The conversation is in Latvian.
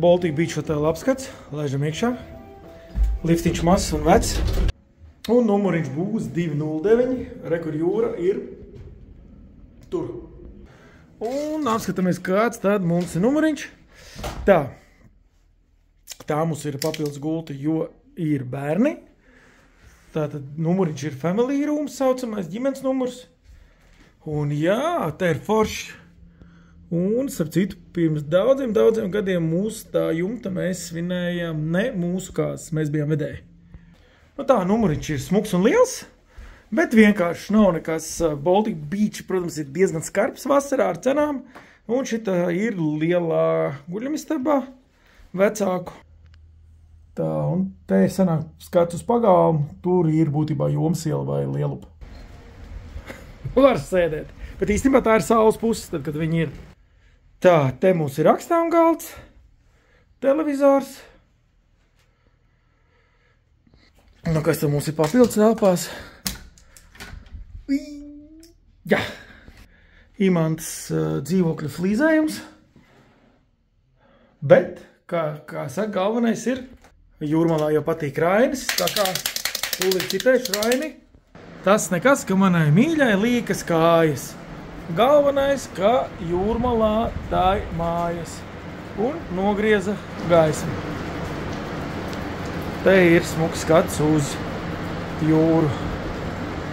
Baltic Beach hotela apskats. Laižam iekšā. Liftiņš mazs un vecs. Un numuriņš būs 209. Rekur jūra ir tur. Un apskatāmies, kāds tad mums ir numuriņš. Tā mums ir papildus gulti, jo ir bērni. Tātad numuriņš ir family rooms, saucamais ģimenes numurs. Un jā, te ir forši. Un, starp citu, pirms daudziem gadiem mūsu tā jumta mēs svinējām ne mūsu kāzas, mēs bijām vedēji. Nu tā, numuriņš ir smuks un liels, bet vienkārši nav nekas. Baltic Beach, protams, ir diezgan skarbs vasarā ar cenām. Un šita ir lielā guļamistabā, vecāku. Tā, un te sanāk skats uz pagalmu, tur ir būtībā Jomsiela vai Lielupa. Var sēdēt, bet īstenībā tā ir saules puses, tad, kad viņi ir. Tā, te mums ir rakstām galds, televizors. Nu, kas tad mums ir papildus telpās? Jā. Imants dzīvokļa flīzējums. Bet, kā saka, galvenais ir, Jūrmalā jau patīk Rainis, tā kā tūlīt citēšu Raini. Tas nekas, ka manai mīļai līkas kājas. Galvenais, ka Jūrmalā tā ir mājas. Un nogrieza gaismu. Te ir smuks skats uz jūru.